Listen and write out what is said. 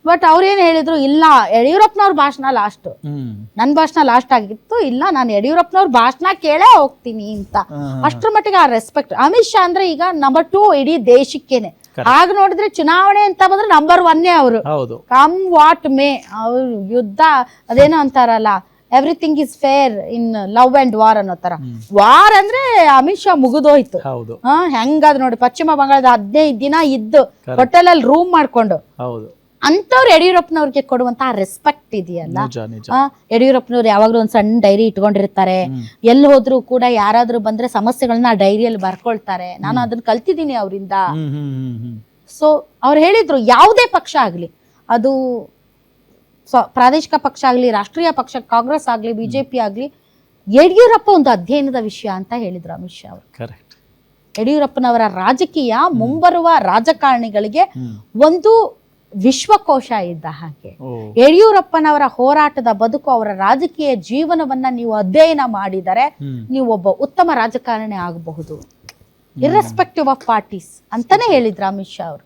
But ಅವ್ರೇನ್ ಹೇಳಿದ್ರು, ಇಲ್ಲ ಯಡಿಯೂರಪ್ಪನವ್ರ ಭಾಷಣ ಲಾಸ್ಟ್, ನನ್ ಭಾಷಣ ಲಾಸ್ಟ್ ಆಗಿತ್ತು, ಇಲ್ಲ ನಾನು ಯಡಿಯೂರಪ್ಪನವ್ರ ಭಾಷಣ ಕೇಳೇ ಹೋಗ್ತೀನಿ ಅಂತ. ಅಷ್ಟ್ರ ಮಟ್ಟಿಗೆ ಆ ರೆಸ್ಪೆಕ್ಟ್. ಅಮಿತ್ ಶಾ ಅಂದ್ರೆ ಈಗ ನಂಬರ್ 2 ಇಡೀ ದೇಶಕ್ಕೇನೆ. ಆಗ ನೋಡಿದ್ರೆ ಚುನಾವಣೆ ಅಂತ ಬಂದ್ರೆ ನಂಬರ್ 1 ಅವರು. ಕಮ್ ವಾಟ್ ಮೇ, ಅವ್ರು ಯುದ್ಧ ಅದೇನೋ ಅಂತಾರಲ್ಲ, everything is fair in love and war ಅನ್ನೋ ತರ. ವಾರ್ ಅಂದ್ರೆ ಅಮಿತ್ ಶಾ ಮುಗಿದೋಯ್ತು. ಹೆಂಗಾದ್ ನೋಡಿ, ಪಶ್ಚಿಮ ಬಂಗಾಳದ 15 ದಿನ ಇದ್ದು ಹೋಟೆಲ್ ಅಲ್ಲಿ ರೂಮ್ ಮಾಡ್ಕೊಂಡು ಅಂತವ್ರು ಯಡಿಯೂರಪ್ಪನವ್ರಿಗೆ ಕೊಡುವಂತ ರೆಸ್ಪೆಕ್ಟ್ ಇದೆಯಲ್ಲ. ಯಡಿಯೂರಪ್ಪನವ್ರು ಯಾವಾಗ್ಲೂ ಒಂದ್ ಸಣ್ಣ ಡೈರಿ ಇಟ್ಕೊಂಡಿರ್ತಾರೆ. ಎಲ್ಲಿ ಹೋದ್ರು ಕೂಡ ಯಾರಾದ್ರೂ ಬಂದ್ರೆ ಸಮಸ್ಯೆಗಳನ್ನ ಆ ಡೈರಿಯಲ್ಲಿ ಬರ್ಕೊಳ್ತಾರೆ. ನಾನು ಅದನ್ನ ಕಲ್ತಿದ್ದೀನಿ ಅವರಿಂದ. ಸೊ ಅವ್ರು ಹೇಳಿದ್ರು, ಯಾವುದೇ ಪಕ್ಷ ಆಗ್ಲಿ, ಅದು ಪ್ರಾದೇಶಿಕ ಪಕ್ಷ ಆಗ್ಲಿ, ರಾಷ್ಟ್ರೀಯ ಪಕ್ಷ ಕಾಂಗ್ರೆಸ್ ಆಗ್ಲಿ, ಬಿಜೆಪಿ ಆಗ್ಲಿ, ಯಡಿಯೂರಪ್ಪ ಒಂದು ಅಧ್ಯಯನದ ವಿಷಯ ಅಂತ ಹೇಳಿದ್ರು ಅಮಿತ್ ಶಾ ಅವರು. ಯಡಿಯೂರಪ್ಪನವರ ರಾಜಕೀಯ ಮುಂಬರುವ ರಾಜಕಾರಣಿಗಳಿಗೆ ಒಂದು ವಿಶ್ವಕೋಶ ಇದ್ದ ಹಾಗೆ. ಯಡಿಯೂರಪ್ಪನವರ ಹೋರಾಟದ ಬದುಕು, ಅವರ ರಾಜಕೀಯ ಜೀವನವನ್ನ ನೀವು ಅಧ್ಯಯನ ಮಾಡಿದರೆ ನೀವು ಒಬ್ಬ ಉತ್ತಮ ರಾಜಕಾರಣಿ ಆಗಬಹುದು, ಇರ್ರೆಸ್ಪೆಕ್ಟಿವ್ ಆಫ್ ಪಾರ್ಟೀಸ್ ಅಂತಾನೆ ಹೇಳಿದ್ರು ಅಮಿತ್ ಶಾ ಅವರು.